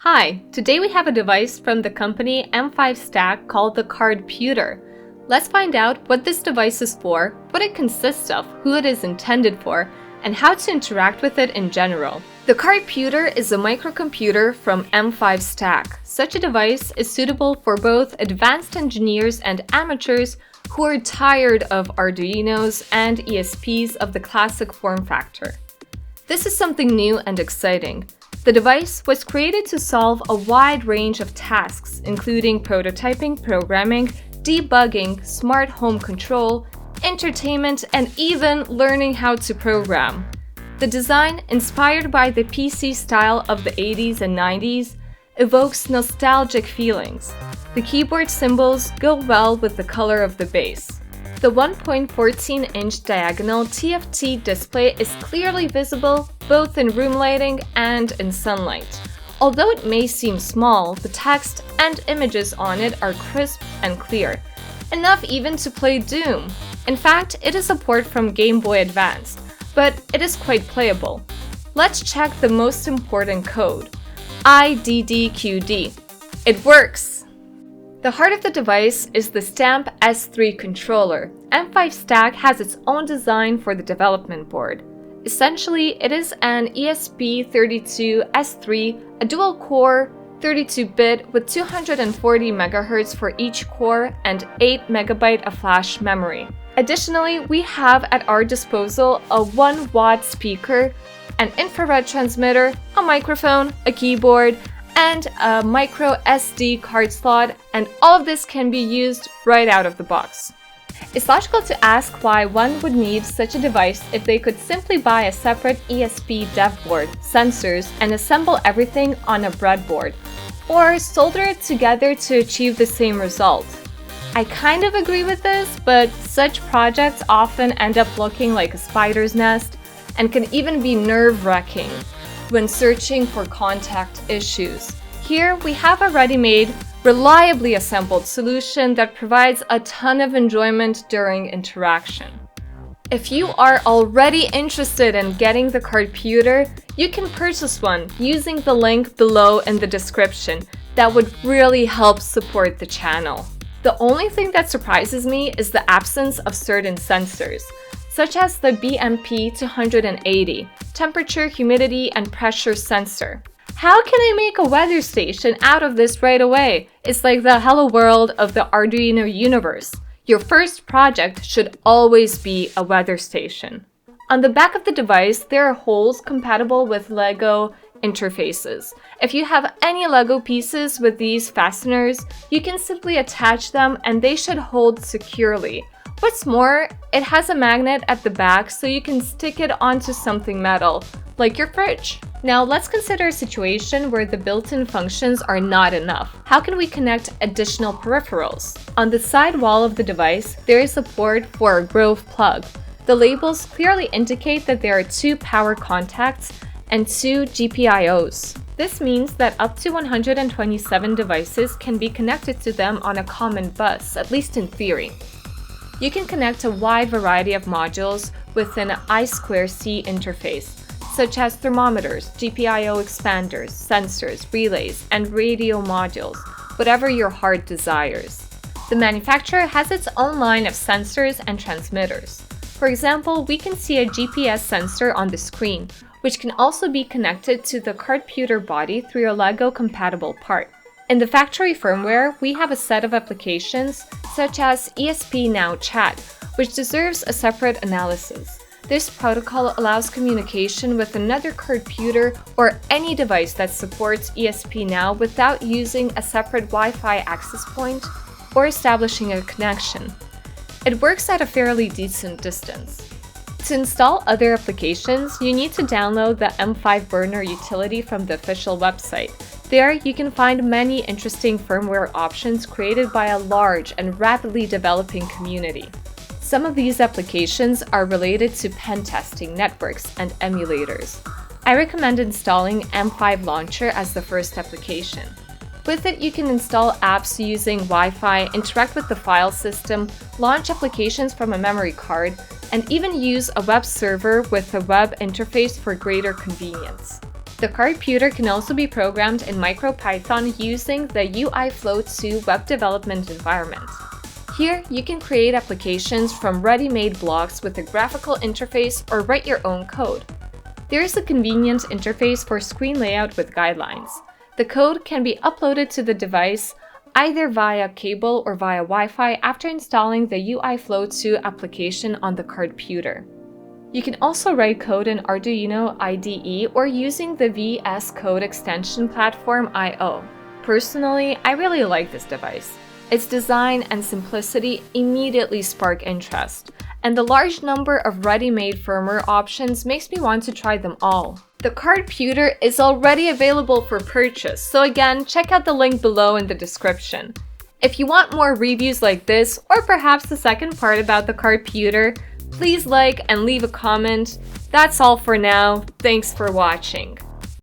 Hi, today we have a device from the company M5Stack called the Cardputer. Let's find out what this device is for, what it consists of, who it is intended for, and how to interact with it in general. The Cardputer is a microcomputer from M5Stack. Such a device is suitable for both advanced engineers and amateurs who are tired of Arduinos and ESPs of the classic form factor. This is something new and exciting. The device was created to solve a wide range of tasks, including prototyping, programming, debugging, smart home control, entertainment, and even learning how to program. The design, inspired by the PC style of the 80s and 90s, evokes nostalgic feelings. The keyboard symbols go well with the color of the base. The 1.14-inch diagonal TFT display is clearly visible both in room lighting and in sunlight. Although it may seem small, the text and images on it are crisp and clear, enough even to play Doom. In fact, it is a port from Game Boy Advance, but it is quite playable. Let's check the most important code, IDDQD. It works! The heart of the device is the Stamp S3 controller. M5Stack has its own design for the development board. Essentially, it is an ESP32S3, a dual-core 32-bit with 240 MHz for each core and 8 MB of flash memory. Additionally, we have at our disposal a 1-watt speaker, an infrared transmitter, a microphone, a keyboard, and a micro SD card slot, and all of this can be used right out of the box. It's logical to ask why one would need such a device if they could simply buy a separate ESP dev board, sensors, and assemble everything on a breadboard, or solder it together to achieve the same result. I kind of agree with this, but such projects often end up looking like a spider's nest and can even be nerve-wracking when searching for contact issues. Here we have a ready-made, reliably assembled solution that provides a ton of enjoyment during interaction. If you are already interested in getting the Cardputer, you can purchase one using the link below in the description. That would really help support the channel. The only thing that surprises me is the absence of certain sensors, such as the BMP280, temperature, humidity, and pressure sensor. How can I make a weather station out of this right away? It's like the hello world of the Arduino universe. Your first project should always be a weather station. On the back of the device, there are holes compatible with LEGO interfaces. If you have any LEGO pieces with these fasteners, you can simply attach them and they should hold securely. What's more, it has a magnet at the back so you can stick it onto something metal, like your fridge. Now let's consider a situation where the built-in functions are not enough. How can we connect additional peripherals? On the side wall of the device, there is a port for a Grove plug. The labels clearly indicate that there are 2 power contacts and 2 GPIOs. This means that up to 127 devices can be connected to them on a common bus, at least in theory. You can connect a wide variety of modules with an I2C interface, such as thermometers, GPIO expanders, sensors, relays, and radio modules, whatever your heart desires. The manufacturer has its own line of sensors and transmitters. For example, we can see a GPS sensor on the screen, which can also be connected to the Cardputer body through a LEGO-compatible part. In the factory firmware, we have a set of applications such as ESP Now Chat, which deserves a separate analysis. This protocol allows communication with another Cardputer or any device that supports ESP Now without using a separate Wi-Fi access point or establishing a connection. It works at a fairly decent distance. To install other applications, you need to download the M5 Burner utility from the official website. There, you can find many interesting firmware options created by a large and rapidly developing community. Some of these applications are related to pen testing networks and emulators. I recommend installing M5 Launcher as the first application. With it, you can install apps using Wi-Fi, interact with the file system, launch applications from a memory card, and even use a web server with a web interface for greater convenience. The Cardputer can also be programmed in MicroPython using the UIFlow2 web development environment. Here, you can create applications from ready-made blocks with a graphical interface or write your own code. There is a convenient interface for screen layout with guidelines. The code can be uploaded to the device either via cable or via Wi-Fi after installing the UIFlow2 application on the Cardputer. You can also write code in Arduino IDE or using the VS Code extension platform I/O. Personally, I really like this device. Its design and simplicity immediately spark interest, and the large number of ready-made firmware options makes me want to try them all. The Cardputer is already available for purchase, so again, check out the link below in the description. If you want more reviews like this, or perhaps the second part about the Cardputer, please like and leave a comment. That's all for now. Thanks for watching.